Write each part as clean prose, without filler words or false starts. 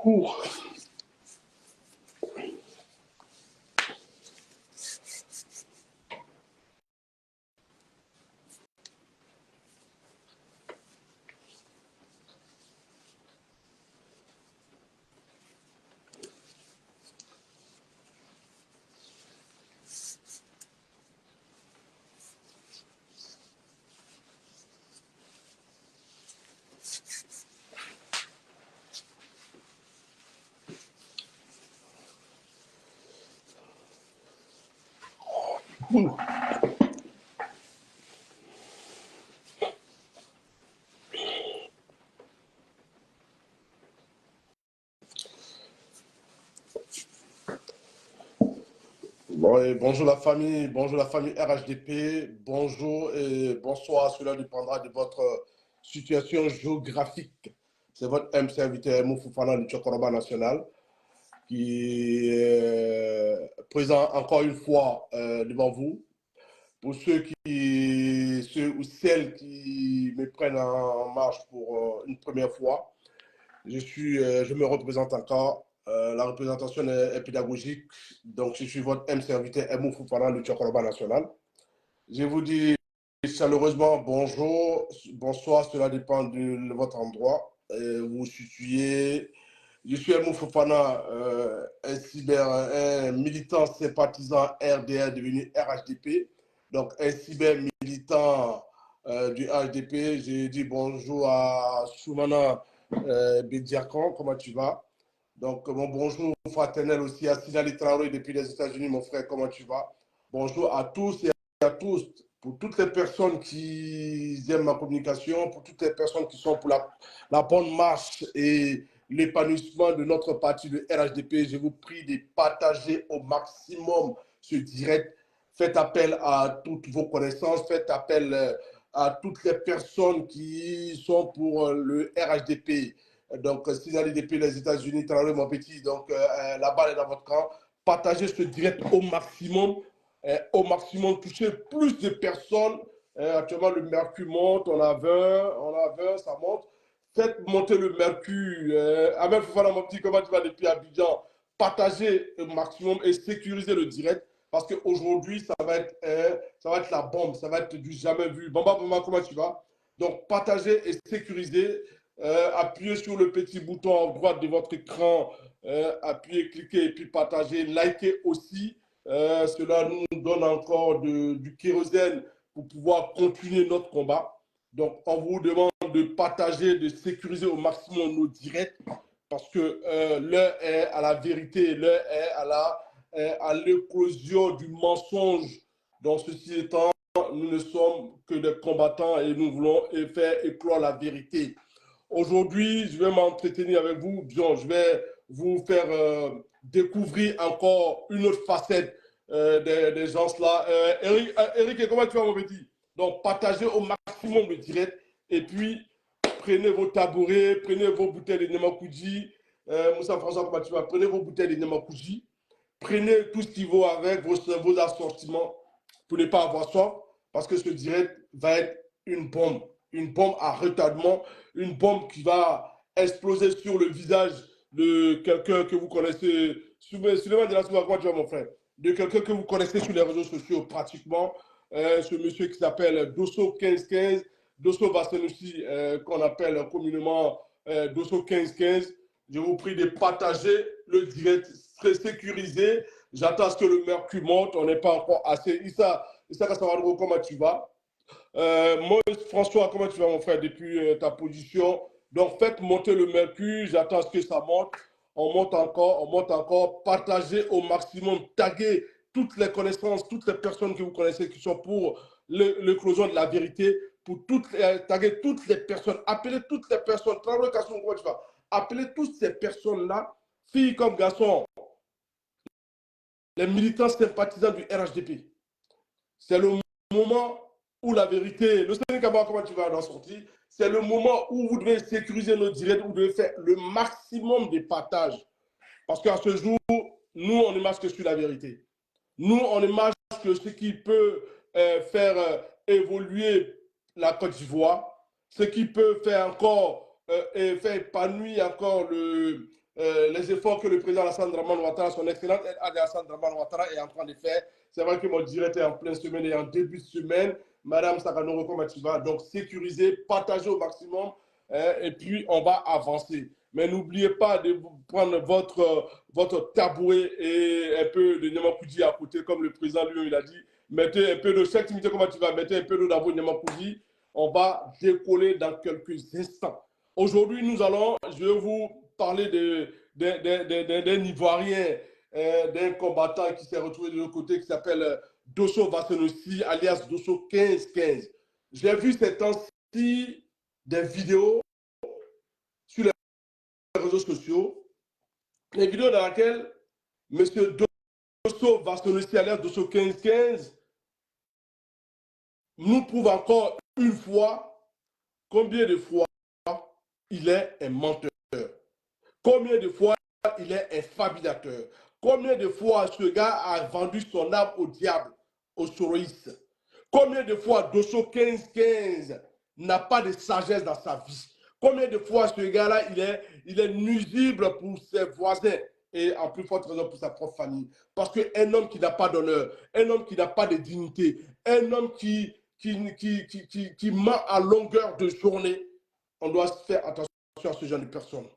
cours. Bon, bonjour la famille RHDP, bonjour et bonsoir, cela dépendra de votre situation géographique. C'est votre MC invité Mou Fofana du Tchokoroba National qui est présent encore une fois devant vous. Pour ceux ou celles qui me prennent en marche pour une première fois, je me représente encore. La représentation est pédagogique. Donc, je suis votre M serviteur M Fofana du Tchokoroba National. Je vous dis chaleureusement bonjour, bonsoir, cela dépend de votre endroit. Vous vous situez. Je suis M Fofana, un militant sympathisant RDR devenu RHDP. Donc, un cyber-militant du RHDP. J'ai dit bonjour à Soumana Bediakan, comment tu vas? Donc, mon bonjour fraternel aussi à Sinali Traoré depuis les États-Unis, mon frère, comment tu vas? Bonjour à tous et à tous, pour toutes les personnes qui aiment ma communication, pour toutes les personnes qui sont pour la bonne marche et l'épanouissement de notre parti, le RHDP. Je vous prie de partager au maximum ce direct. Faites appel à toutes vos connaissances, faites appel à toutes les personnes qui sont pour le RHDP. Donc, si vous allez depuis les États-Unis, Traoré, mon petit, donc la balle est dans votre camp. Partagez ce direct au maximum, toucher plus de personnes. Actuellement, le mercure monte, on a 20, ça monte. Faites monter le mercure. Ahmed Fofana, mon petit, comment tu vas depuis Abidjan? Partagez au maximum et sécurisez le direct parce qu'aujourd'hui, ça va être la bombe, ça va être du jamais vu. Bamba, comment tu vas? Donc, partagez et sécurisez. Appuyez sur le petit bouton à droite de votre écran, appuyez, cliquez et puis partagez, likez aussi. Cela nous donne encore du kérosène pour pouvoir continuer notre combat. Donc, on vous demande de partager, de sécuriser au maximum nos directs parce que l'heure est à la vérité, l'heure est à l'éclosion du mensonge. Donc, ceci étant, nous ne sommes que des combattants et nous voulons faire éclore la vérité. Aujourd'hui, je vais m'entretenir avec vous. Bien, je vais vous faire découvrir encore une autre facette des gens là. Eric, comment tu vas, mon petit? Donc, partagez au maximum le direct et puis prenez vos tabourets, prenez vos bouteilles de Nemakuji. Moussa François, comment tu vas? Prenez vos bouteilles de Nemakuji. Prenez tout ce qui vaut avec vos assortiments pour ne pas avoir soif parce que ce direct va être une bombe à retardement, une bombe qui va exploser sur le visage de quelqu'un que vous connaissez. Suleiman de la Souba, comment tu vas, mon frère? De quelqu'un que vous connaissez sur les réseaux sociaux pratiquement. Ce monsieur qui s'appelle Dosso 1515. Dosso Vassenossi, qu'on appelle communément Dosso 1515. Je vous prie de partager le direct très sécurisé. J'attends à ce que le mercure monte. On n'est pas encore assez. Issa Kassawadro, comment tu vas? Moi, François, comment tu vas, mon frère, depuis ta position? Donc, faites monter le mercure. J'attends à ce que ça monte. On monte encore, on monte encore. Partagez au maximum. Taguez toutes les connaissances, toutes les personnes que vous connaissez qui sont pour l'éclosion de la vérité. Pour taguer toutes les personnes. Appelez toutes les personnes. Comment tu vas? Appelez toutes ces personnes-là, filles comme garçons, les militants sympathisants du RHDP. C'est le moment où la vérité, le Sénégal, comment tu vas en sortir? C'est le moment où vous devez sécuriser nos directs, vous devez faire le maximum de partages. Parce qu'à ce jour, nous, on ne marche que sur la vérité. Nous, on ne marche que ce qui peut faire évoluer la Côte d'Ivoire, ce qui peut faire encore, faire épanouir encore les efforts que le président Alassane Dramane Ouattara, son excellent Alassane Dramane Ouattara est en train de faire. C'est vrai que mon direct est en pleine semaine et en début de semaine. Madame Sakano, comment tu vas? Donc, sécuriser, partager au maximum et puis on va avancer. Mais n'oubliez pas de prendre votre tabouret et un peu de Niamakoudi à côté, comme le président lui il a dit. Mettez un peu de chaque timide, comment tu vas? Mettez un peu d'eau d'abord Niamakoudi. On va décoller dans quelques instants. Aujourd'hui, je vais vous parler d'un Ivoirien, d'un combattant qui s'est retrouvé de l'autre côté, qui s'appelle Dosso Vassonossi, alias Dosso 1515. J'ai vu ces temps-ci des vidéos sur les réseaux sociaux, les vidéos dans lesquelles M. Dosso Vassonossi, alias Dosso 1515, nous prouve encore une fois combien de fois il est un menteur, combien de fois il est un fabulateur, combien de fois ce gars a vendu son âme au diable, au soroïste, combien de fois Dosso 1515 n'a pas de sagesse dans sa vie, combien de fois ce gars-là il est nuisible pour ses voisins et en plus forte raison pour sa propre famille. Parce qu'un homme qui n'a pas d'honneur, un homme qui n'a pas de dignité, un homme qui ment à longueur de journée, on doit faire attention à ce genre de personnes.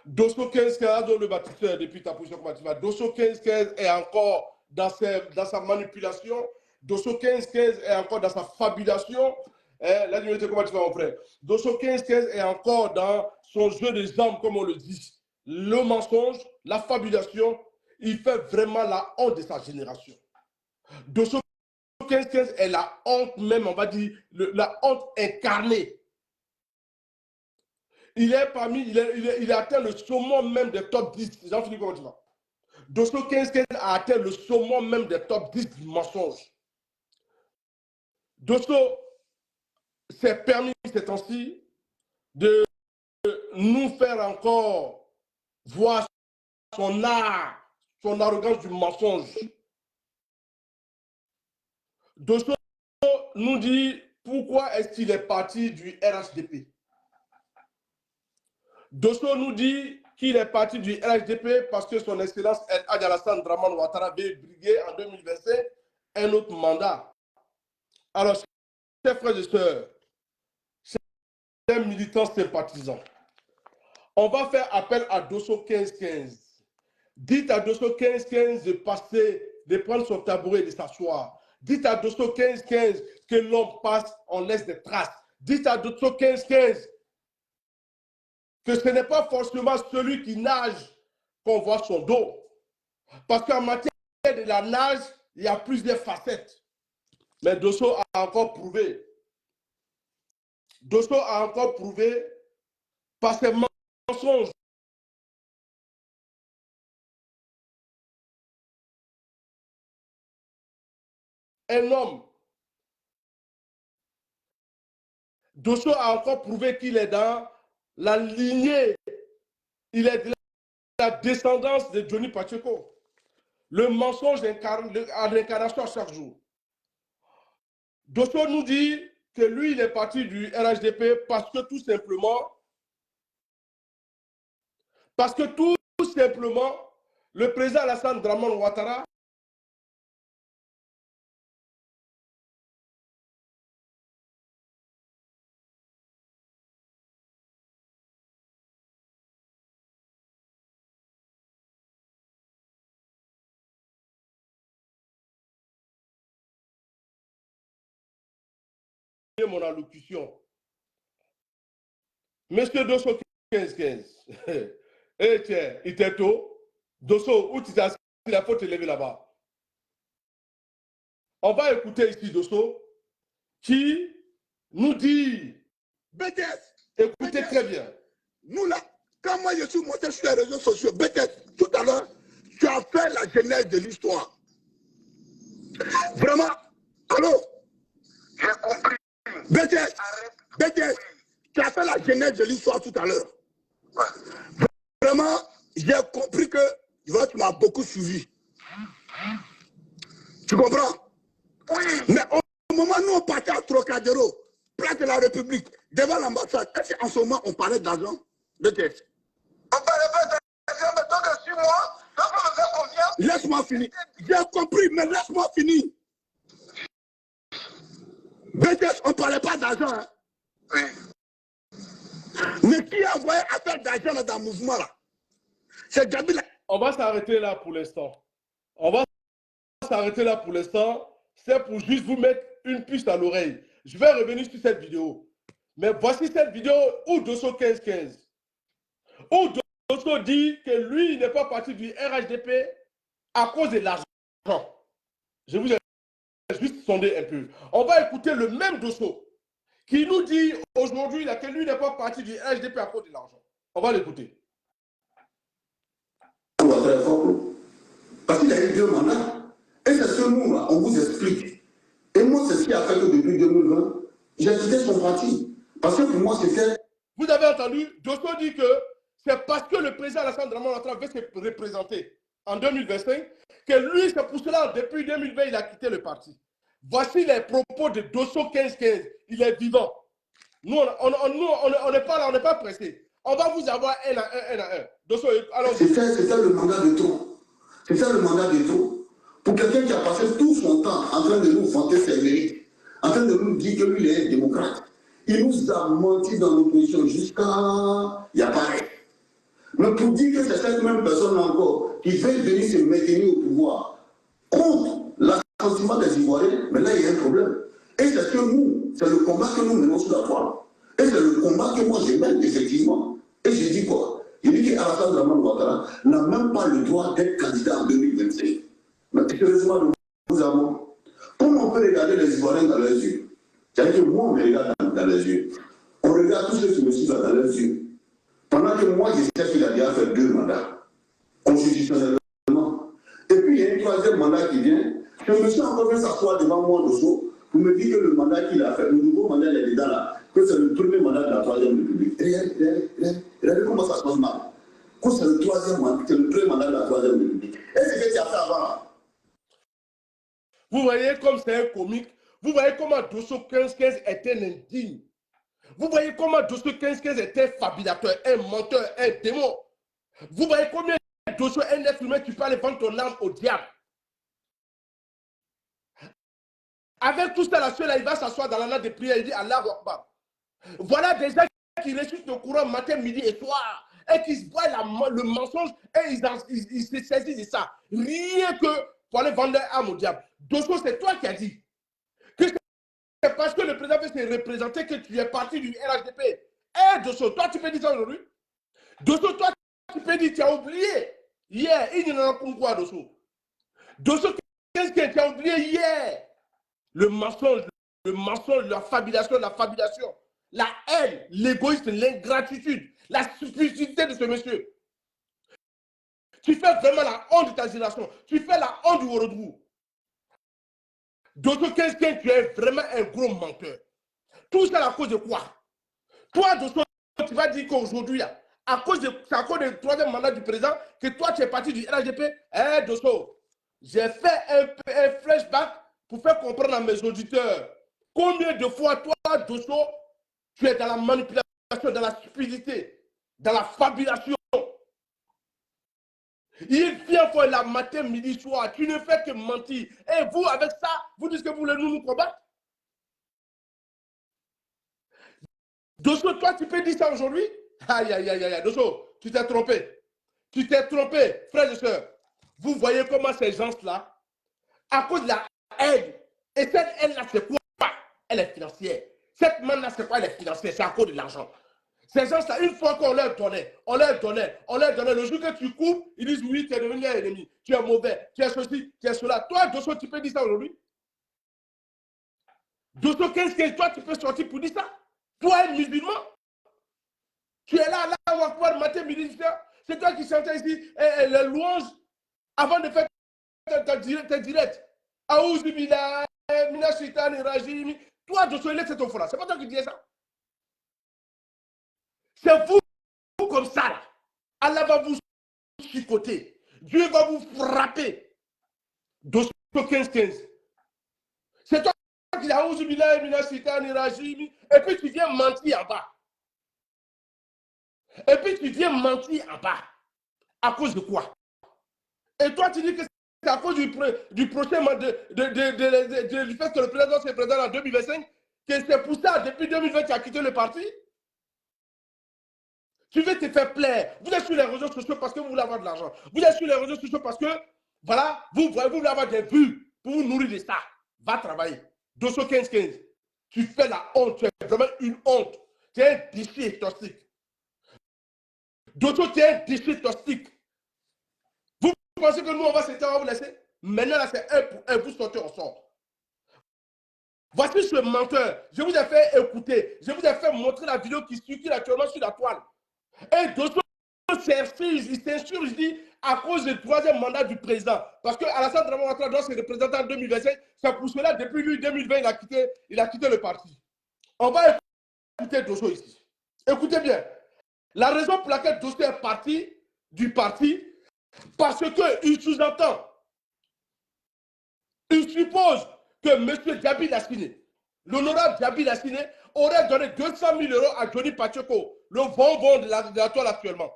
Dosso 1515, dont le bâtisseur depuis ta position combative, Dosso 1515 est encore dans sa manipulation, Dosso 1515 est encore dans sa fabulation. La divinité combative, mon frère. Dosso 1515 est encore dans son jeu des armes, comme on le dit. Le mensonge, la fabulation, il fait vraiment la honte de sa génération. Dosso 1515 est la honte même, on va dire, la honte incarnée. Il a atteint le summum même des top 10. Jean-Philippe, comment tu vas? Dosso 1515 a atteint le summum même des top 10 du mensonge. Dosso s'est permis ces temps-ci de nous faire encore voir son art, son arrogance du mensonge. Dosso nous dit pourquoi est-ce qu'il est parti du RHDP. Dosso nous dit qu'il est parti du RHDP parce que son excellence Alassane Dramane Ouattara avait brigué en 2025 un autre mandat. Alors, chers frères et sœurs, chers militants sympathisants, on va faire appel à Dosso 1515. Dites à Dosso 1515 de passer, de prendre son tabouret et de s'asseoir. Dites à Dosso 1515 que l'homme passe, on laisse des traces. Dites à Dosso 1515 que ce n'est pas forcément celui qui nage qu'on voit son dos. Parce qu'en matière de la nage, il y a plusieurs facettes. Mais Dosso a encore prouvé. Dosso a encore prouvé par ses mensonges. Un homme. Dosso a encore prouvé qu'il est dans la lignée. Il est de la descendance de Johnny Pacheco. Le mensonge en incarnation à chaque jour. Dosso nous dit que lui, il est parti du RHDP parce que tout simplement, le président Alassane Dramane Ouattara mon allocution. Monsieur Dosso 1515, eh tiens, il était tôt. Dosso, où tu t'es assis, il faut te lever là-bas. On va écouter ici Dosso qui nous dit, BTS, écoutez très bien. Nous là, quand moi je suis monté sur les réseaux sociaux, BTS, tout à l'heure, tu as fait la genèse de l'histoire. Vraiment, allô? J'ai compris. BTS, tu as fait la genèse de l'histoire tout à l'heure. Vraiment, j'ai compris que tu m'as beaucoup suivi. Tu comprends? Oui. Mais au moment où nous on partait à Trocadéro, place de la République, devant l'ambassade, est-ce qu'en ce moment on parlait d'argent? BTS. On parlait pas d'argent. laisse-moi finir. J'ai compris, mais laisse-moi finir. BTS, on ne parlait pas d'argent. Hein. Oui. Mais qui a envoyé affaire d'argent dans le mouvement là? C'est Gabi. On va s'arrêter là pour l'instant. On va s'arrêter là pour l'instant. C'est pour juste vous mettre une puce à l'oreille. Je vais revenir sur cette vidéo. Mais voici cette vidéo où Dosso 1515. Où Dosso dit que lui, il n'est pas parti du RHDP à cause de l'argent. Je vous ai juste sondé un peu. On va écouter le même Dosso qui nous dit aujourd'hui que lui n'est pas parti du RHDP à cause de l'argent. On va l'écouter. Parce qu'il a eu 2 mandats. Et c'est ce que nous, là, on vous explique. Et moi, c'est ce qui a fait que depuis 2020, j'ai quitté son parti. Parce que pour moi, c'était... Vous avez entendu, Dosso dit que c'est parce que le président Alassane Dramane Ouattara veut se représenter en 2025 que lui, c'est pour cela, depuis 2020, il a quitté le parti. Voici les propos de Dosso 1515. Il est vivant. Nous, on n'est pas là, on n'est pas pressé. On va vous avoir un à un. Dosso, alors... C'était le mandat de trop. C'était le mandat de trop. Pour quelqu'un qui a passé tout son temps en train de nous vanter ses mérites, en train de nous dire que lui, il est démocrate, il nous a menti dans l'opposition jusqu'à... Il n'y a pas rien. Mais pour dire que c'est cette même personne encore qui veut venir se maintenir au pouvoir contre l'assentiment des Ivoiriens, mais là, il y a un problème. Et c'est que nous, c'est le combat que nous menons sur la toile. Et c'est le combat que moi, je mène, effectivement. Et j'ai dit quoi? Il dit qu'Alassane Dramane Ouattara n'a même pas le droit d'être candidat en 2025. Mais sérieusement, nous avons... Comment on peut regarder les Ivoiriens dans leurs yeux? C'est-à-dire que moi, on me regarde dans les yeux. On regarde tous ceux qui me suivent dans leurs yeux. Pendant que moi, je sais qu'il a déjà fait 2 mandats, constitutionnellement. Et puis, il y a un 3e mandat qui vient. Je me suis encore fait s'asseoir devant moi, Dosso, pour me dire que le mandat qu'il a fait, le nouveau mandat, il est dedans là, que c'est le premier mandat de la 3e République. Regardez comment ça se passe mal. Que c'est le 3e mandat, c'est le premier mandat de la 3e République. Et c'est ce que tu as fait avant. Vous voyez comme c'est un comique. Vous voyez comment Dosso 1515 est un indigne. Vous voyez comment Dosso 1515 est un fabulateur, un menteur, un démon. Vous voyez combien Dosso est un être humain qui peut aller vendre ton âme au diable. Avec tout ça, la seule, il va s'asseoir dans la natte de prière et il dit Allahu Akbar. Voilà des gens qui ressuscitent le courant matin, midi et soir. Et qui se voient le mensonge et ils se saisissent de ça. Rien que pour aller vendre leur âme au diable. Dosso, c'est toi qui as dit que c'est parce que le président veut se représenter que tu es parti du RHDP. Eh, Dosso, toi, tu peux dire ça aujourd'hui? Dosso, toi, tu peux dire, tu as oublié. Hier, il n'y en a pas quoi, Dosso. Dosso, qu'est-ce que tu as oublié hier? Le mensonge, la fabulation, la haine, l'égoïsme, l'ingratitude, la stupidité de ce monsieur. Tu fais vraiment la honte de ta génération. Tu fais la honte du Worodou. Dosso 15, tu es vraiment un gros menteur. Tout ça à cause de quoi? Toi, Dosso, tu vas dire qu'aujourd'hui, à cause du 3e mandat du président, que toi, tu es parti du RHDP. Eh, Dosso, j'ai fait un flashback pour faire comprendre à mes auditeurs combien de fois, toi, Dosso, tu es dans la manipulation, dans la stupidité, dans la fabulation. Il vient pour la matin, midi, soir. Tu ne fais que mentir. Et vous, avec ça, vous dites que vous voulez nous combattre? Dosso, toi, tu peux dire ça aujourd'hui? Aïe, aïe, aïe, aïe. Dosso, tu t'es trompé. Tu t'es trompé, frères et sœurs. Vous voyez comment ces gens-là, à cause de la haine, et cette haine-là, c'est quoi? Elle est financière. Cette main-là, c'est quoi? Elle est financière. C'est à cause de l'argent. Ces gens-là, une fois qu'on leur donnait, le jour que tu coupes, ils disent oui, tu es devenu un ennemi, tu es mauvais, tu es ceci, tu es cela. Toi, Dosso, tu peux dire ça aujourd'hui? Dosso 15, toi, tu peux sortir pour dire ça? Toi, un musulman, tu es là, matin, midi, c'est toi qui chantais ici les louanges avant de faire ta direct. Aouzubila, Mina Shaitan, Rajim. Toi, Dosso, c'est ton frère. C'est pas toi qui disais ça. C'est vous comme ça, là. Allah va vous chicoter. Dieu va vous frapper. Dosso 15. C'est toi qui as et puis tu viens mentir en bas. À cause de quoi? Et toi, tu dis que à cause du prochain mandat, du fait que le président se présente en 2025, que c'est pour ça, depuis 2020, tu as quitté le parti. Tu veux te faire plaire. Vous êtes sur les réseaux sociaux parce que vous voulez avoir de l'argent. Vous êtes sur les réseaux sociaux parce que, voilà, vous voulez avoir des vues pour vous nourrir de ça. Va travailler. Dosso 15-15. Tu fais la honte. Tu es vraiment une honte. Tu es un déchet toxique. Dosso, tu es un déchet toxique. Vous pensez que nous, on va vous laisser? Maintenant, là, c'est un pour un. Vous sortez, on sort. Voici ce menteur. Je vous ai fait écouter. Je vous ai fait montrer la vidéo qui circule actuellement sur la toile. Et Dosso il s'insurge, dit, à cause du troisième mandat du président. Parce que Alassane Dramane Ouattara doit se représenter en 2025. C'est pour cela, depuis lui, 2020, il a quitté le parti. On va écouter Dosso ici. Écoutez bien. La raison pour laquelle Dosso est parti du parti, parce qu'il sous-entend, il suppose que M. Djabi Lassine, l'honorable Djabi Lassine, aurait donné 200 000 € à Johnny Pacheco, le bonbon de la toile actuellement.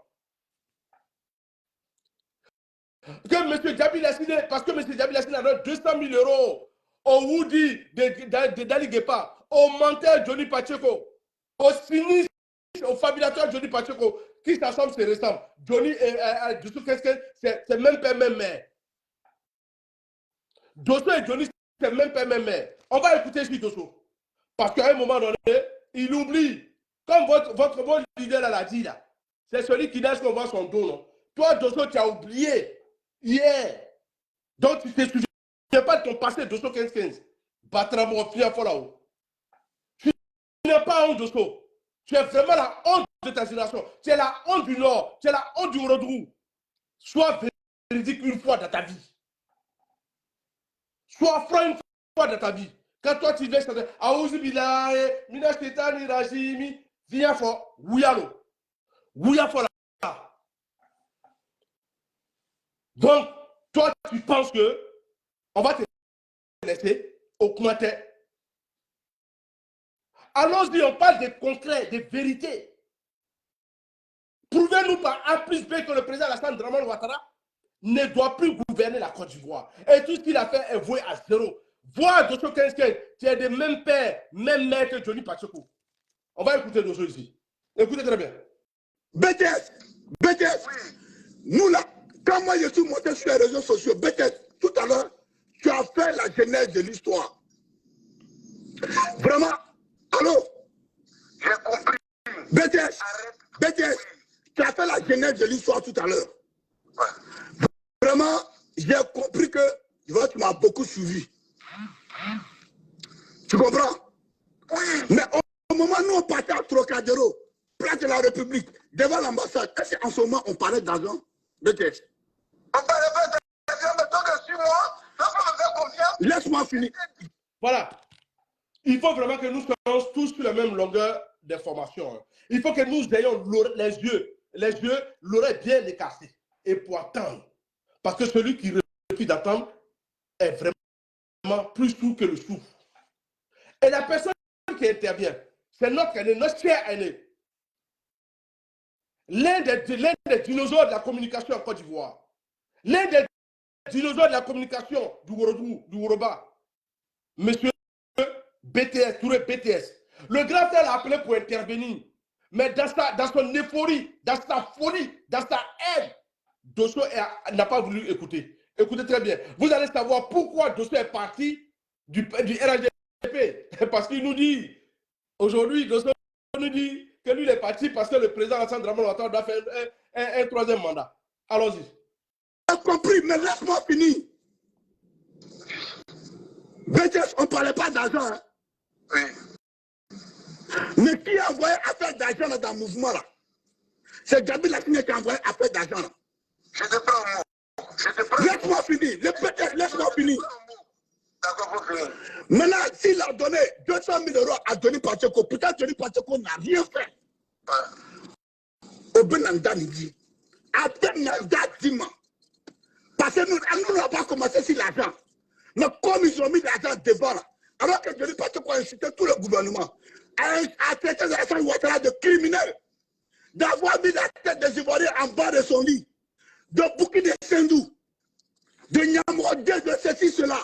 Que M. Djabi Lassine, parce que M. Djabi Lassine a donné 200 000 € au Woody de Dali Guepa, au menteur Johnny Pacheco, au sinistre, au fabulateur Johnny Pacheco, qui s'assemble, se ressemble. Johnny et Dosso, c'est même père, même mère. Dosso et Johnny, c'est même père, même mère. On va écouter ici Dosso. Parce qu'à un moment donné, il oublie. Comme votre bon leader l'a dit là. C'est celui qui laisse qu'on voit son dos, non? Toi, Dosso, tu as oublié hier. Donc, tu ne te souviens pas de ton passé, Dosso 15-15. Batramo, fier là-haut. Tu n'es pas honte, Dosso. Tu es vraiment la honte de ta génération. Tu es la honte du Nord. Tu es la honte du Rodrou. Sois véridique une fois dans ta vie. Sois franc une fois dans ta vie. Quand toi tu viens chanter Aouzu billahi mina shetani rajimi, viens fort, Wouyalo. Wouyafo là. Donc, toi tu penses que on va te laisser au commentaire. Allons-y, on parle des concrets, des vérités. Prouvez-nous par A plus B que le président Alassane Dramane Ouattara ne doit plus gouverner la Côte d'Ivoire. Et tout ce qu'il a fait est voué à zéro. Voir Dosso 15-15, tu es des mêmes pères, même mère que Johnny Pacheco. On va écouter Dosso ici. Écoutez très bien. BTS, oui. Nous là, quand moi je suis monté sur les réseaux sociaux, BTS, tout à l'heure, tu as fait la genèse de l'histoire. Vraiment, allô? J'ai compris. BTS, tu as fait la genèse de l'histoire tout à l'heure. Ouais. Vraiment, j'ai compris que tu m'as beaucoup suivi. Tu comprends? Oui. Mais au moment où on partait à Trocadéro, place de la République, devant l'ambassade, est-ce qu'en ce moment on parlait d'argent? BTS. On parlait pas d'argent, mais toi que 6 mois, tu vas me faire confiance. Laisse-moi finir. Voilà. Il faut vraiment que nous soyons tous sur la même longueur d'information. Il faut que nous ayons les yeux, l'oreille bien écartés et pour attendre. Parce que celui qui refuse d'attendre est vraiment plus sourd que le sourd. Et la personne qui intervient, c'est notre aîné, notre cher aîné. L'un des dinosaures de la communication en Côte d'Ivoire. L'un des dinosaures de la communication du Worodou, du Woroba. Monsieur BTS, Touré BTS. Le grand frère l'a appelé pour intervenir. Mais dans son euphorie, dans sa folie, dans sa haine, Dosso n'a pas voulu écouter. Écoutez très bien. Vous allez savoir pourquoi Dosso est parti du RHDP. Parce qu'il nous dit, aujourd'hui, Dosso nous dit que lui il est parti parce que le président Alassane Dramane Ouattara doit faire un troisième mandat. Allons-y. J'ai compris, mais laisse-moi finir. BTS, on ne parlait pas d'argent. Hein? Oui. Mais qui a envoyé affaire d'argent dans le mouvement là? C'est Djabi Lassine qui a envoyé affaire d'argent là. Je te prends un mot. Laisse-moi finir. Laisse-moi finir. D'accord, faut finir. Maintenant, s'il a donné 200 000 € à Johnny Pacheco, putain, Johnny Pacheco n'a rien fait. Au Benanda dit, à Benanda Dima. Parce que nous n'avons pas commencé sur l'argent. Mais comme ils ont mis l'argent devant là, alors que Johnny Pacheco a incité tout le gouvernement à traiter Alassane Ouattara de criminel, d'avoir mis la tête des Ivoiriens en bas de son lit, de Boukine Sendou, de Nyama modèle de ceci, cela.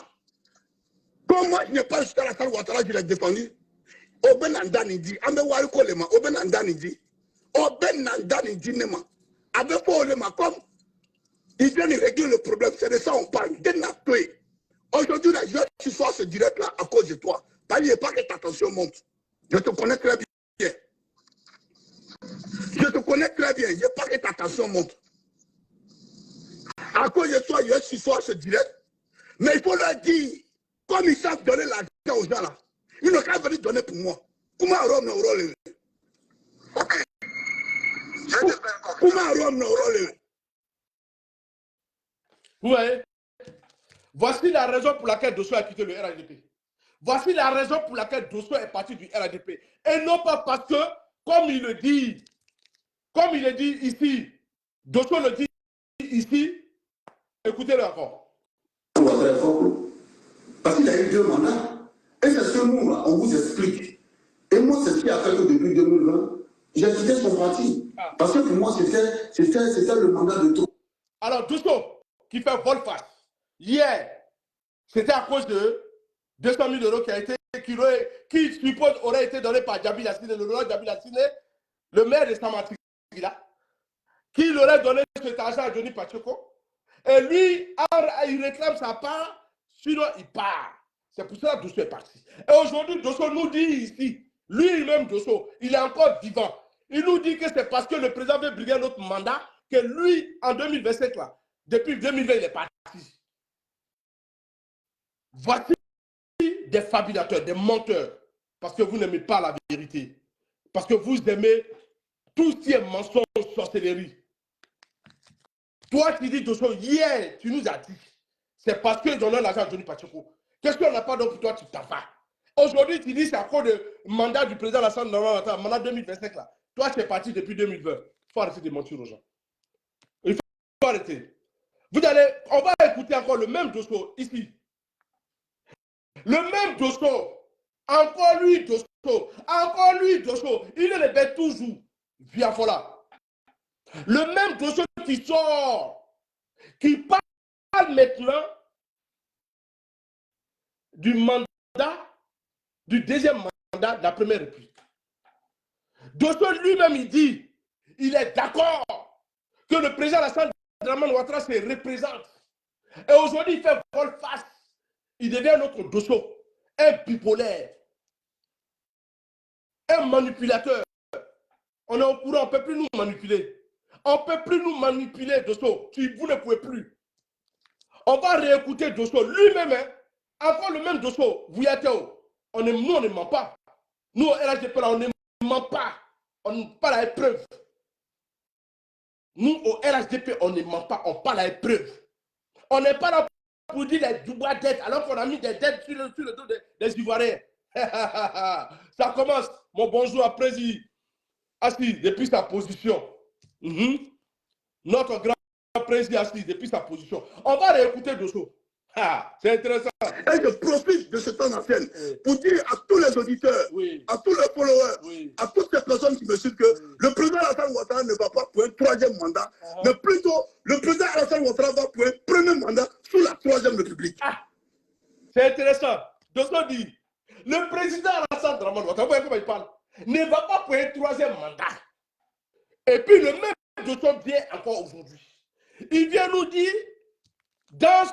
Comme moi, je n'ai pas jusqu'à la salle Ouattara, je l'ai défendu. Oben Andanidi, Amewari Kolema, Oben Andanidi, Oben Andanidi Nema, avec Olema, comme ils viennent régler le problème, c'est de ça qu'on parle. Aujourd'hui, là, je suis ce direct là à cause de toi. Parce qu'il n'y a pas que ta tension monte. Je te connais très bien. Je te connais très bien. Il n'y a pas que ta tension monte. À cause de toi, je suis ce direct. Mais il faut leur dire, comme ils savent donner l'argent aux gens là, ils n'ont qu'à venir donner pour moi. Comment Rome n'a rôle? Ok. Je te fais confiance. Comment Rome n'a rôle? Vous voyez? Voici la raison pour laquelle Dosso a quitté le RHDP. Voici la raison pour laquelle Dosso est parti du RHDP. Et non pas parce que, comme il le dit ici, Dosso le dit ici, écoutez-le encore. Parce qu'il a eu 2 mandats. Et c'est ce nous-là, on vous explique. Et moi, c'est ce qui a fait que depuis 2020, j'ai quitté son parti. Parce que pour moi, c'était le mandat de tout. Alors, Dosso, qui fait volte-face, hier, c'était à cause de 200 000 euros qui suppose aurait été donné par Djabi Yassine, le roi Djabi Yassine, le maire de Samantha, qui l'aurait donné cet argent à Johnny Pacheco. Et lui, il réclame sa part, sinon il part. C'est pour ça que Dosso est parti. Et aujourd'hui, Dosso nous dit ici, lui-même Dosso, il est encore vivant. Il nous dit que c'est parce que le président veut briguer notre mandat que lui, en 2027, là, depuis 2020, il est parti. Voici des fabulateurs, des menteurs, parce que vous n'aimez pas la vérité, parce que vous aimez tout ce qui est mensonge, sorcellerie. Toi qui dis Dosso, hier, tu nous as dit, c'est parce qu'ils donnent l'argent à Johnny Pacheco. Qu'est-ce qu'on n'a pas donc pour toi, tu t'en vas. Aujourd'hui, tu dis c'est à cause du mandat du président Alassane Dramane, mandat 2025 là. Toi, tu es parti depuis 2020. Il faut arrêter de mentir aux gens. Il faut arrêter. On va écouter encore le même Dosso ici. Le même Dosso, encore lui Dosso, il est le bête toujours. Via voilà. Le même Dosso qui sort, qui parle maintenant du mandat, du deuxième mandat de la première république. Dosso lui-même, il dit, il est d'accord que le président Alassane Dramane Ouattara se représente. Et aujourd'hui, il fait volte-face. Il devient notre Dosso, un bipolaire, un manipulateur. On est au courant, on ne peut plus nous manipuler. On ne peut plus nous manipuler, Dosso. Vous ne pouvez plus. On va réécouter Dosso lui-même. Hein. Encore le même Dosso. Vous y êtes où? Nous, on ne ment pas. Nous, au RHDP, on ne ment pas. On ne parle à épreuve. Nous, au RHDP, on ne ment pas. On parle à épreuve. On n'est pas là pour dire les doubles dettes alors qu'on a mis des dettes sur le dos des Ivoiriens. Ça commence. Mon bonjour à Président. Assis depuis sa position. Notre grand président assis depuis sa position. On va réécouter Dosso. C'est intéressant. Et je profite de ce temps ancien pour dire à tous les auditeurs, à tous les followers, à toutes les personnes qui me suivent que le président Alassane Ouattara ne va pas pour un 3e mandat, mais plutôt le président Alassane Ouattara va pour un 1er mandat sous la 3e République. C'est intéressant. Dosso dit, le président Alassane Dramane Ouattara, vous voyez comment il parle, ne va pas pour un 3e mandat. Et puis le même Dosso vient encore aujourd'hui. Il vient nous dire, dans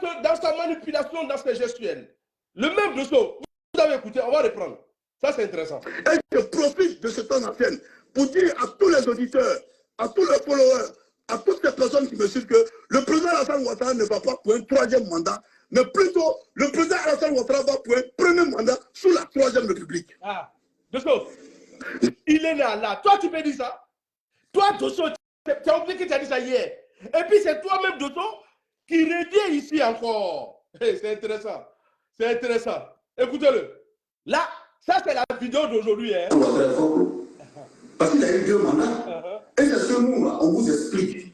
sa manipulation, dans ses gestuels, le même Dosso, vous avez écouté, on va reprendre. Ça, c'est intéressant. Et je profite de ce temps ancien pour dire à tous les auditeurs, à tous les followers, à toutes les personnes qui me suivent que le président Alassane Ouattara ne va pas pour un 3e mandat, mais plutôt le président Alassane Ouattara va pour un 1er mandat sous la 3e République. Dosso, il est là. Toi, tu peux dire ça. Toi, Dosso, tu as oublié que tu as dit ça hier. Et puis, c'est toi-même, Dosso, qui revient ici encore. C'est intéressant. C'est intéressant. Écoutez-le. Là, ça, c'est la vidéo d'aujourd'hui. Hein. Parce qu'il a eu 2 mandats. Et c'est ce nous-là, on vous explique.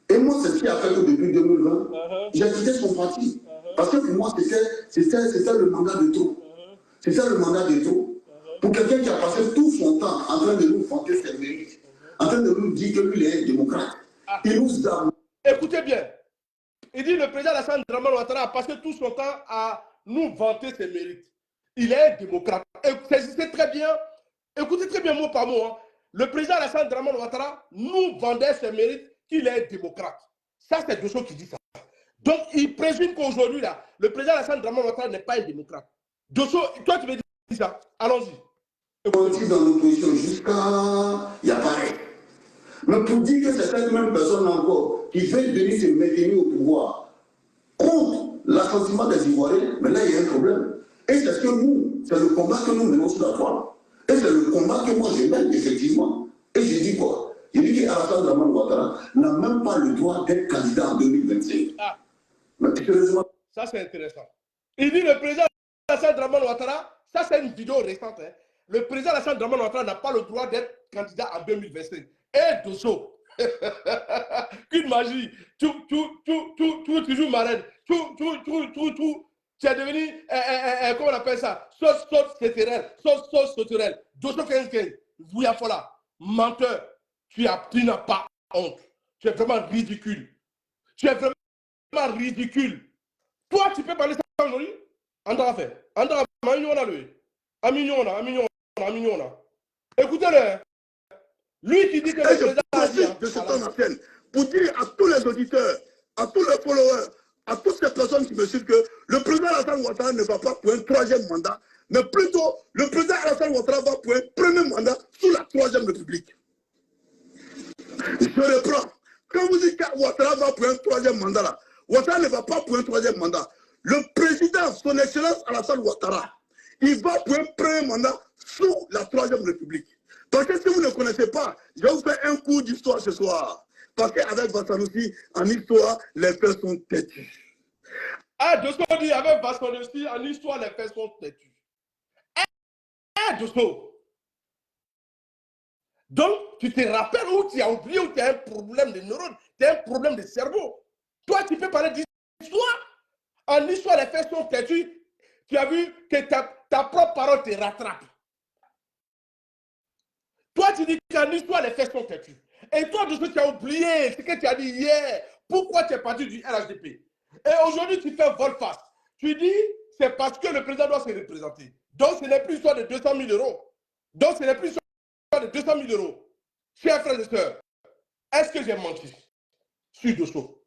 Et moi, c'est ce qui a fait que depuis 2020, j'ai quitté son parti. Parce que pour moi, c'était le mandat de trop. C'était le mandat de trop. Pour quelqu'un qui a passé tout son temps en train de nous vanter ses mérites, en train de nous dire que lui, il est démocrate. Il nous a... Écoutez bien. Il dit le président Alassane Dramane Ouattara a passé tout son temps à nous vanter ses mérites. Il est démocrate. C'est très bien. Écoutez très bien mot par mot. Hein. Le président Alassane Dramane Ouattara nous vendait ses mérites qu'il est démocrate. Ça, c'est Dosso qui dit ça. Donc, il présume qu'aujourd'hui, là, le président Alassane Dramane Ouattara n'est pas un démocrate. Dosso, toi, tu veux dire ça? Allons-y. Aussi dans l'opposition jusqu'à il y a pareil. Mais pour dire que certaines mêmes personnes encore qui veulent venir se maintenir au pouvoir contre l'assentiment des Ivoiriens, mais là il y a un problème. Et c'est ce que nous, c'est le combat que nous menons sur la toile. Et c'est le combat que moi je mène effectivement. Et je dis quoi? Je dis qu'Alassane Dramane Ouattara n'a même pas le droit d'être candidat en 2025. Ah. Mais sérieusement. Ça c'est intéressant. Il dit le président Alassane Dramane Ouattara, ça c'est une vidéo récente. Hein. Le président Alassane Dramane Ouattara n'a pas le droit d'être candidat en 2025. Et Dosso, qu'une magie, tu joues marraine, tu es devenu, comment on appelle ça, sauce sauterelle, Dosso 15-15, Bouyafola, menteur, tu n'as pas honte, tu es vraiment ridicule, Toi, tu peux parler ça aujourd'hui? Andra fait, Andra, Amignon, écoutez-le. Lui qui dit que le président a dit, de ce temps d'antenne pour dire à tous les auditeurs, à tous les followers, à toutes ces personnes qui me suivent que le président Alassane Ouattara ne va pas pour un troisième mandat, mais plutôt le président Alassane Ouattara va pour un premier mandat sous la troisième République. Je reprends. Quand vous dites qu'Ouattara va pour un troisième mandat là, Ouattara ne va pas pour un troisième mandat. Le président, son excellence Alassane Ouattara, il va pour un premier mandat sous la troisième République. Parce que si vous ne connaissez pas, je vais vous faire un cours d'histoire ce soir. Parce qu'avec Vassanoussi, en histoire, les faits sont têtus. Ah, Dosso dit, avec Vassanoussi, en histoire, les faits sont têtus. Dosso. Donc, tu te rappelles où tu as oublié, où tu as un problème de neurones, tu as un problème de cerveau. Toi, tu peux parler d'histoire. En histoire, les faits sont têtus. Tu as vu que ta propre parole te rattrape. Toi, tu dis qu'en histoire, les faits sont têtus. Et toi, de ce que tu as oublié, ce que tu as dit hier, pourquoi tu es parti du LHDP? Et aujourd'hui, tu fais volte-face. Tu dis, c'est parce que le président doit se représenter. Donc, ce n'est plus histoire de 200 000 euros. Donc, ce n'est plus histoire de 200 000 euros. Chers frères et sœurs, est-ce que j'ai menti? Sur Dosso.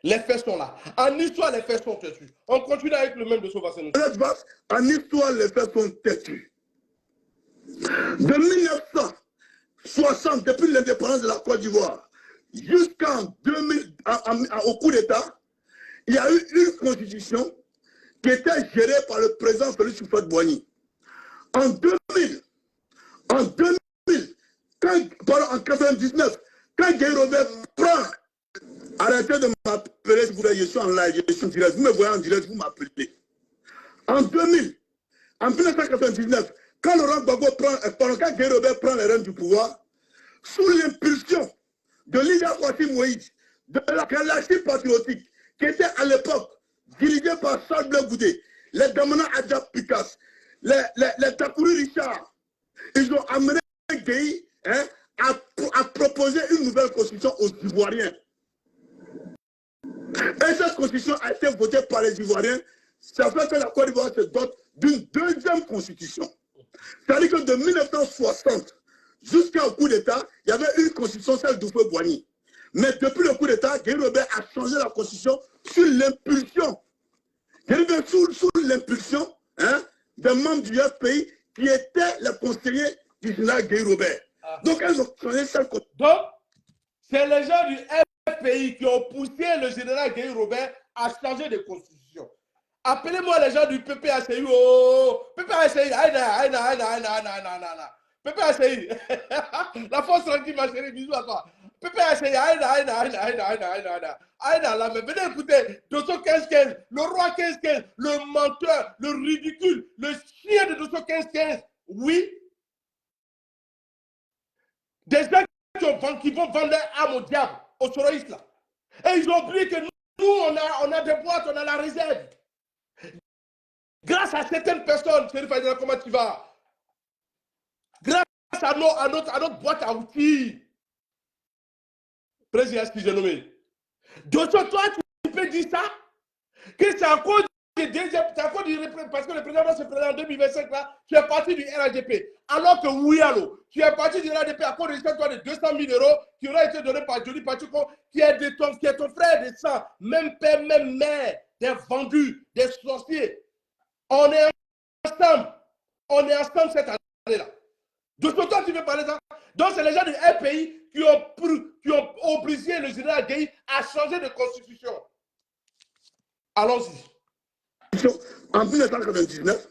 Les faits sont là. En histoire, les faits sont têtus. On continue avec le même Dosso Vassanoussi. En histoire, les faits sont têtus. De 1960, depuis l'indépendance de la Côte d'Ivoire, jusqu'en 2000, au coup d'État, il y a eu une constitution qui était gérée par le président Félix Houphouët-Boigny. En 2000, en 99, quand Guy Robert prend, arrêtez de m'appeler, je suis en live, je suis en direct, vous me voyez en direct, vous m'appelez. En 2000, en 1999, quand Laurent Gbagbo quand Guy Robert prend les rênes du pouvoir, sous l'impulsion de Lydia Kwasi Moïse, de la galaxie patriotique, qui était à l'époque dirigée par Charles Blé Goudé, les Damana Adjab Pikas, les Takouri Richard, ils ont amené Guy à proposer une nouvelle constitution aux Ivoiriens. Et cette constitution a été votée par les Ivoiriens. Ça fait que la Côte d'Ivoire se dote d'une deuxième constitution. C'est-à-dire que de 1960 jusqu'au coup d'État, il y avait une constitution, celle d'Houphouët-Boigny. Mais depuis le coup d'État, Guy Robert a changé la constitution sous l'impulsion. Sous l'impulsion des membres du FPI qui étaient les conseillers du général Guy Robert. Donc, elles ont changé cette constitution. Donc, c'est les gens du FPI qui ont poussé le général Guy Robert à changer de constitution. Appelez-moi les gens du PPACI. Oh, PPACI, PPACI. La force tranquille, ma chérie, bisous à toi. PPACI, là, mais venez écouter, Dosso 15-15, le roi 15-15, le menteur, le ridicule, le chien de Dosso 15-15. Oui. Des gens qui vont vendre leur âme au diable, aux terroristes là. Et ils ont oublié que nous, on a des boîtes, on a la réserve. Grâce à certaines personnes, Chérif Aïdara, comment tu vas? Grâce à notre boîte à outils. Président, ce que j'ai nommé. Dosso, toi, tu peux avez dit ça, que c'est à cause du deuxième, c'est à cause du parce que le président va se présenter en 2025 là, tu es parti du RHDP. Alors que Ouyalo, tu es parti du RHDP à cause de cette histoire de 200 000 € qui aura été donné par Johnny Pacheco, qui est ton frère de sang, même père, même mère, des vendus, des sorciers. On est ensemble cette année-là. De ce temps, tu veux parler de ça? Donc, c'est les gens du RPI qui ont obligé le général Gueye à changer de constitution. Allons-y. En 1999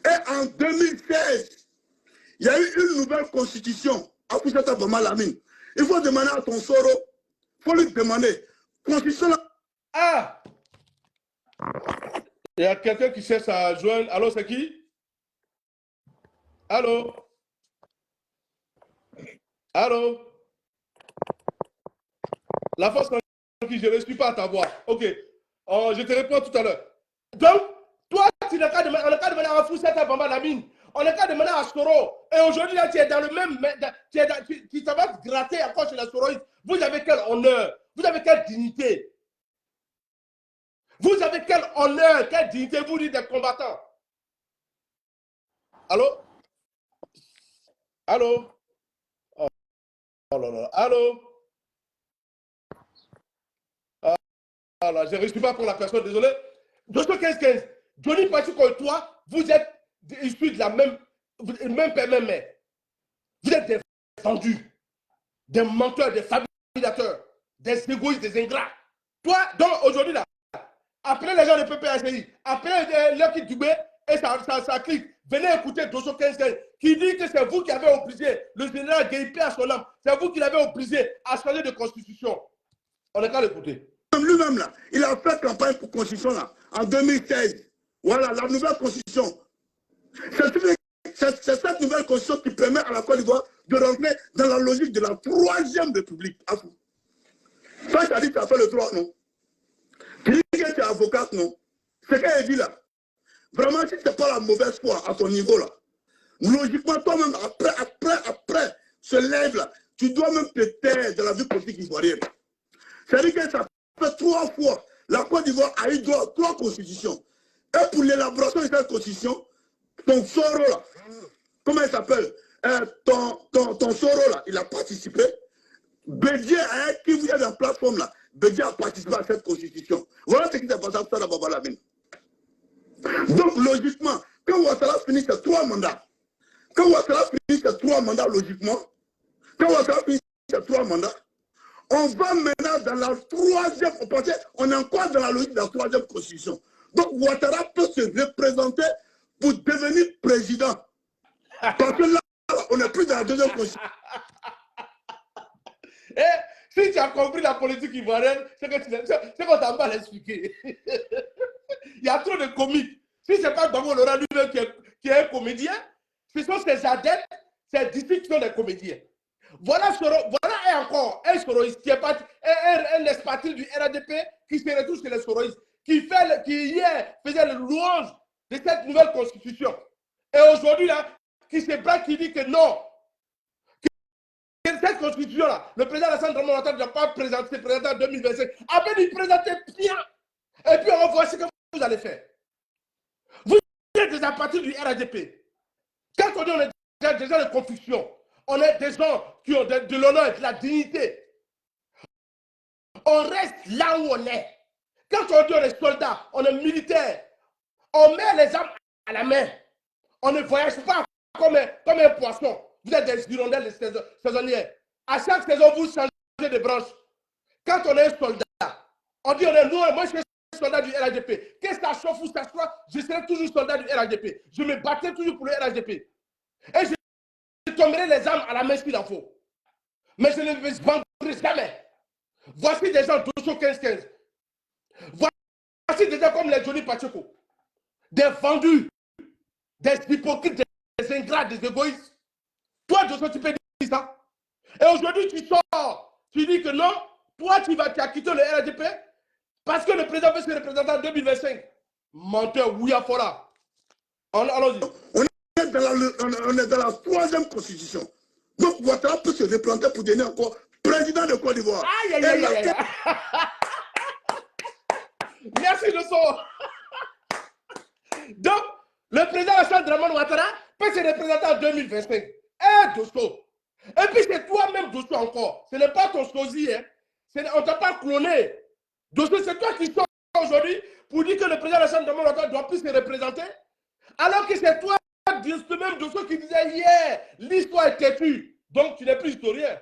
et en 2016, il y a eu une nouvelle constitution. Afoussata Bama Lamine. Il faut demander à ton Soro, il faut lui demander. Constitution. Ah! Il y a quelqu'un qui cherche à joindre. Allô, c'est qui? Allô? Allô? La force tranquille, je ne suis pas à ta voix. Ok. Je te réponds tout à l'heure. Donc, toi, tu n'as qu'à demander à Foussata Bamba Lamine. On n'a qu'à demander à Soro. Et aujourd'hui, là, tu es dans le même. Tu vas te gratter encore chez la Soroïde. Vous avez quel honneur? Vous avez quelle dignité? Vous avez quel honneur, quelle dignité, vous dites des combattants? Allô? Allô? Oh là là. Allô? Ah là, je ne réussis pas pour la personne, désolé. 215-15. Johnny Pacheco et toi, vous êtes issus de la même père, même mère. Vous êtes des vendus, des menteurs, des fabrilateurs, des égoïstes, des ingrats. Toi, donc aujourd'hui là, après les gens de PPACI, après l'heure qui Dubé et ça clique, venez écouter 215 qui dit que c'est vous qui avez obligé le général Gueye à son âme, c'est vous qui l'avez obligé à changer de constitution. On n'est qu'à l'écouter. Lui-même là, il a fait campagne pour constitution là, en 2016. Voilà, la nouvelle constitution. C'est cette nouvelle constitution qui permet à la Côte d'Ivoire de rentrer dans la logique de la troisième république. Toi, tu as dit que tu as fait le 3, non? Tu dis que tu es avocate, non? C'est qu'elle dit là. Vraiment, si tu n'as pas la mauvaise foi à ton niveau là, logiquement, toi-même, après, ce lève là, tu dois même te taire de la vie politique ivoirienne. C'est-à-dire que ça fait 3 fois, la Côte d'Ivoire a eu droit à 3 constitutions. Et pour l'élaboration de cette constitution, ton Soro là, comment il s'appelle? Ton Soro là, il a participé. Bédier, qui vous êtes dans la plateforme là, Bédier a participé à cette constitution. Voilà ce qui s'est passé à Baba Lamine. Donc logiquement, quand Ouattara finit ses 3 mandats, logiquement, quand Ouattara finit ses 3 mandats, on va maintenant dans la 3e, on est encore dans la logique de la 3e constitution. Donc Ouattara peut se représenter pour devenir président. Parce que là, on n'est plus dans la 2e constitution. Et si tu as compris la politique ivoirienne, c'est qu'on t'a mal expliqué. Il y a trop de comiques. Si ce n'est pas Gbagbo Laurent lui-même qui est un comédien, ce sont ses adeptes, ses disciples qui sont des comédiens. Voilà encore un soroïste qui est un expatrié du RADP qui se retrouve chez les soroïstes, qui hier faisait le louange de cette nouvelle constitution. Et aujourd'hui, là, qui se bat, qui dit que non, que cette constitution-là, le président Alassane Dramane Ouattara ne doit pas se présenter en 2025. Après lui présenter bien. Et puis on voit ce que vous allez faire. Vous êtes des apatries du RADP. Quand on dit on est des gens de confusion, on est des gens qui ont de l'honneur et de la dignité. On reste là où on est. Quand on dit on est soldat, on est militaire, on met les armes à la main. On ne voyage pas comme un poisson. Vous êtes des hirondelles saisonnières. À chaque saison, vous changez de branche. Quand on est un soldat, on dit moi je suis soldat du RADP. Qu'est-ce que ça chauffe ou ça soit, je serai toujours soldat du RADP. Je me battrai toujours pour le RADP. Et je tomberai les armes à la main s'il en faut. Mais je ne me vendrai jamais. Voici des gens d'Ocho 15-15. Voici des gens comme les Johnny Pacheco. Des vendus, des hypocrites, des ingrats, des égoïstes. Toi, Joshua, tu peux dire ça. Et aujourd'hui, tu sors. Tu dis que non, toi, tu as quitté le RADP parce que le président veut se représenter en 2025. Menteur, Ouya-Fola. Allons-y. On est dans la 3e constitution. Donc, Ouattara peut se replanter pour devenir encore président de Côte d'Ivoire. Aïe, aïe, aïe, aïe. Merci de son. Donc, le président Alassane Dramane Ouattara peut se représenter en 2025. Dosso. Et puis c'est toi-même, Dosso, encore. Ce n'est pas ton sosie. Hein. On ne t'a pas cloné. Dosso, c'est toi qui sors aujourd'hui pour dire que le président Alassane Dramane Ouattara ne doit plus se représenter. Alors que c'est toi, même Dosso, qui disait hier, l'histoire est têtue. Donc tu n'es plus historien.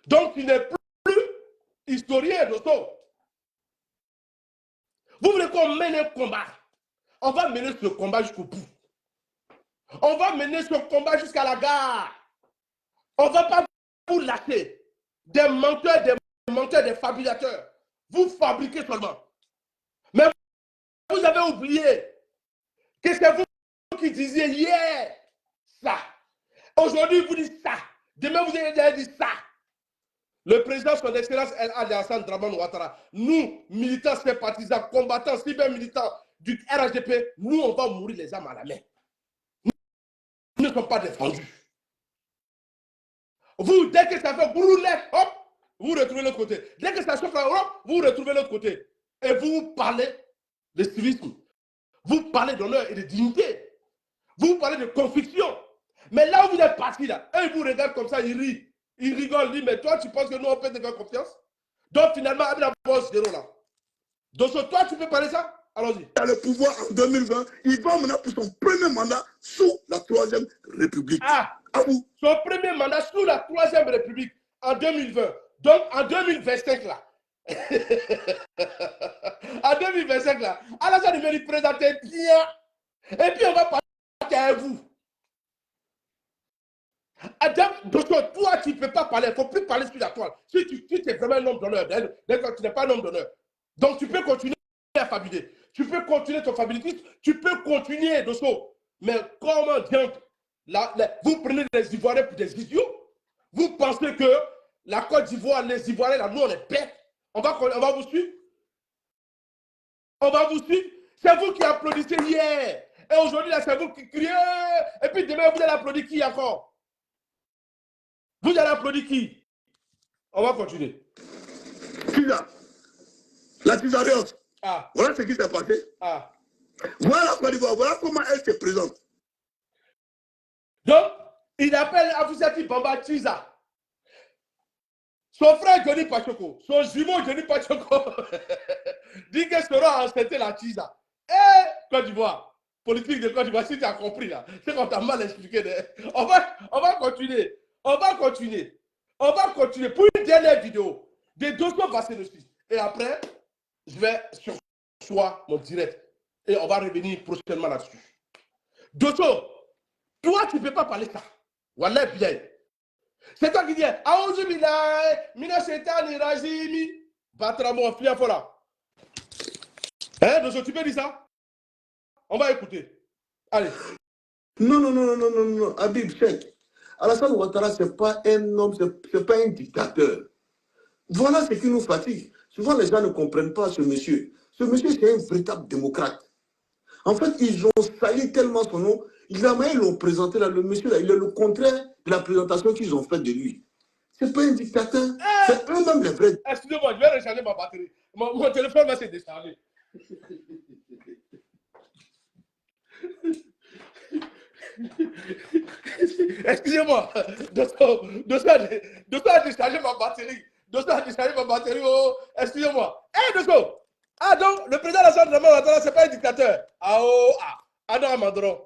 Donc tu n'es plus historien, Dosso. Vous voulez qu'on mène un combat? On va mener ce combat jusqu'au bout. On va mener ce combat jusqu'à la gare. On ne va pas vous lâcher. Des menteurs, des fabricateurs. Vous fabriquez seulement. Mais vous avez oublié que c'est vous qui disiez hier ça. Aujourd'hui, vous dites ça. Demain, vous avez dit ça. Le président, son excellence, Alassane Dramane Ouattara, nous, militants, sympathisants, combattants, cyber-militants du RHDP, nous, on va mourir les armes à la main. Nous ne sommes pas défendus. Vous, dès que ça fait brûler, hop, vous retrouvez l'autre côté. Dès que ça chauffe, hop, vous retrouvez l'autre côté. Et vous parlez de civisme. Vous parlez d'honneur et de dignité. Vous parlez de conviction. Mais là où vous êtes parti, là, eux, ils vous regardent comme ça, ils rient. Ils rigolent, ils disent, mais toi, tu penses que nous, on peut te faire confiance? Donc, finalement, avec la bosse zéro, là. Donc, toi, tu peux parler ça? Allons-y. Il a le pouvoir en 2020. Il va maintenant pour son premier mandat sous la 3e République. Ah, à vous. Son premier mandat sous la 3e République en 2020. Donc, en 2025, là. En 2025, là. Alassane il présenter bien. Et puis, on va parler avec vous. Donc, toi, tu ne peux pas parler. Il ne faut plus parler sur la toile. Si tu es vraiment un homme d'honneur, d'accord, tu n'es pas un homme d'honneur. Donc, tu peux continuer à fabuler. Tu peux continuer ton fabulisme. Tu peux continuer, Dosso. Mais comment dire, vous prenez les Ivoiriens pour des idiots? Vous pensez que la Côte d'Ivoire, les Ivoiriens, là, nous, on est bêtes? On va vous suivre? On va vous suivre? C'est vous qui applaudissez hier. Et aujourd'hui, là, c'est vous qui criez. Et puis demain, vous allez applaudir qui encore? Vous allez applaudir qui? On va continuer. Tisa, la Tisarios. Ah. Voilà ce qui s'est passé. Ah. Voilà Côte d'Ivoire, voilà comment elle se présente. Donc, il appelle Afusati Bamba Tisa. Son frère Johnny Pachoko, son jumeau Johnny Pachoko, dit que sera enceinté la Tisa. Eh, Côte d'Ivoire, politique de Côte d'Ivoire, si tu as compris là, c'est qu'on t'a mal expliqué. On va continuer. On va continuer. On va continuer pour une dernière vidéo de Dosso Vasenossi. Et après, je vais sur soi, mon direct. Et on va revenir prochainement là-dessus. Dosso, toi, tu ne peux pas parler ça. Wallah bien. C'est toi qui dis, Aouzu billahi, mina shetani rajimi, batramo fiafola. Hein, Dosso, tu peux dire ça? On va écouter. Allez. Non, Habib Cheikh. Alassane Ouattara, ce n'est pas un homme, ce n'est pas un dictateur. Voilà ce qui nous fatigue. Souvent, les gens ne comprennent pas ce monsieur. Ce monsieur, c'est un véritable démocrate. En fait, ils ont sali tellement son nom. Ils l'ont présenté là, le monsieur, là, il est le contraire de la présentation qu'ils ont faite de lui. Ce n'est pas un dictateur, c'est eux-mêmes les vrais. Excusez-moi, je vais recharger ma batterie. Mon téléphone va se décharger. Excusez-moi, Dosso a déchargé ma batterie. Dosso a déchargé ma batterie. Oh, excusez-moi. Hé, Dosso! Ah, donc, le président Alassane Dramane Ouattara, ce n'est pas un dictateur. Ah non, Amadron.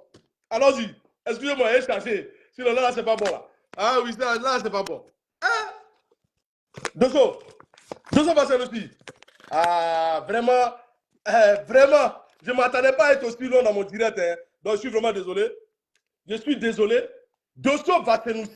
Allons-y. Excusez-moi, il est chargé. Sinon, là, c'est pas bon. Ah oui, là, c'est pas bon. Ah! Dosso Vasenossi. Ah, vraiment, je ne m'attendais pas à être aussi long dans mon direct. Hein. Donc, je suis vraiment désolé. Je suis désolé. Dosso Vasenossi.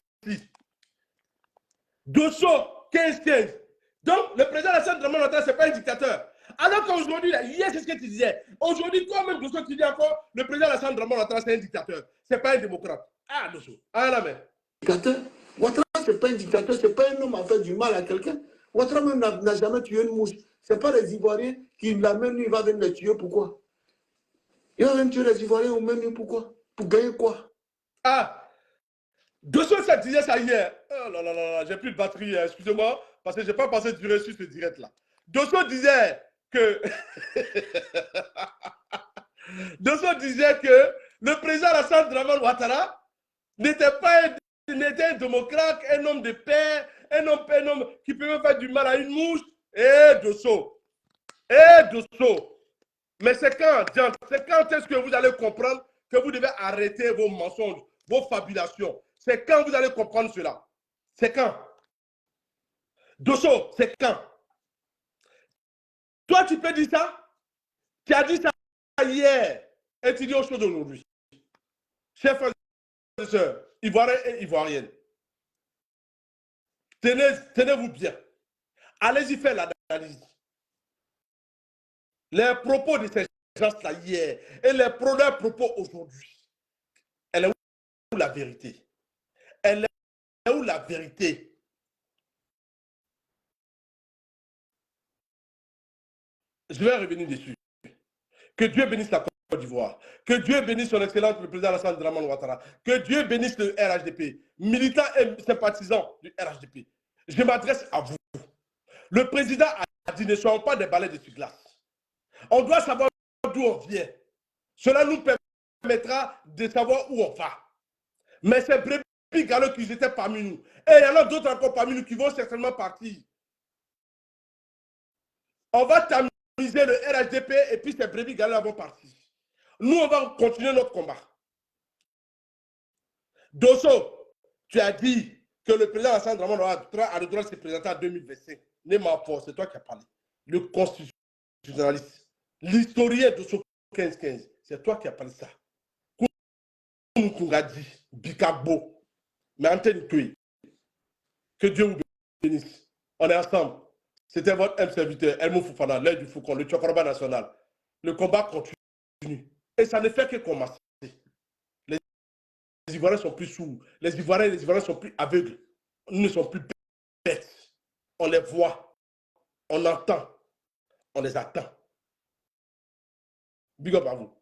Dosso 15-15. Donc, le président Alassane Dramane Ouattara, ce n'est pas un dictateur. Alors qu'aujourd'hui, hier, c'est ce que tu disais. Aujourd'hui, toi-même, Dosso, tu dis encore, le président Alassane Dramane Ouattara, c'est un dictateur. Ce n'est pas un démocrate. Ah, Dosso. Ah, la main. Dictateur. Ouattara, ce n'est pas un dictateur, ce n'est pas un homme à faire du mal à quelqu'un. Ouattara même n'a jamais tué une mouche. Ce n'est pas les Ivoiriens qui l'amènent, il va venir les tuer. Pourquoi? Il va venir tuer les Ivoiriens au menu. Pourquoi? Pour gagner quoi? Ah, Dosso, ça disait ça hier. Oh là là là, j'ai plus de batterie, excusez-moi, parce que je n'ai pas pensé durer sur ce direct-là. Dosso disait, que Dosso disait que le président Alassane Dramane Ouattara n'était pas un démocrate, un homme de paix, un homme qui peut faire du mal à une mouche. Dosso. Dosso. Mais c'est quand est-ce que vous allez comprendre que vous devez arrêter vos mensonges, vos fabulations? C'est quand vous allez comprendre cela? C'est quand? Dosso, c'est quand? Toi, tu peux dire ça? Tu as dit ça hier et tu dis autre chose aujourd'hui. Chers frères et sœurs, Ivoiriens et Ivoiriennes, tenez-vous bien. Allez-y faire l'analyse. Les propos de ces gens-là hier et les propos aujourd'hui, elle est où la vérité? Elle est où la vérité? Je vais revenir dessus. Que Dieu bénisse la Côte d'Ivoire. Que Dieu bénisse son Excellence le président Alassane Dramane Ouattara. Que Dieu bénisse le RHDP, militants et sympathisants du RHDP. Je m'adresse à vous. Le président a dit ne soyons pas des balais de glace. On doit savoir d'où on vient. Cela nous permettra de savoir où on va. Mais ces brebis galeux qui étaient parmi nous, et il y en a d'autres encore parmi nous qui vont certainement partir. On va tamiser le RHDP et puis ces brebis galeux vont partir. Nous, on va continuer notre combat. Dosso, tu as dit que le président Alassane Dramane Ouattara a le droit de se présenter en 2025. Nema Fort, c'est toi qui as parlé. Le constitutionnaliste, l'historien Dosso 1515, c'est toi qui as parlé de ça. Kungadi, Bikabo, mais Antenne Tui, que Dieu vous bénisse. On est ensemble. C'était votre M serviteur, Elmo Fofana, l'œil du Foucault, le Tchokoroba national. Le combat continue. Et ça ne fait que commencer. Les Ivoiriens sont plus sourds. Les Ivoiriens sont plus aveugles. Nous ne sommes plus bêtes. On les voit. On entend. On les attend. Big up à vous.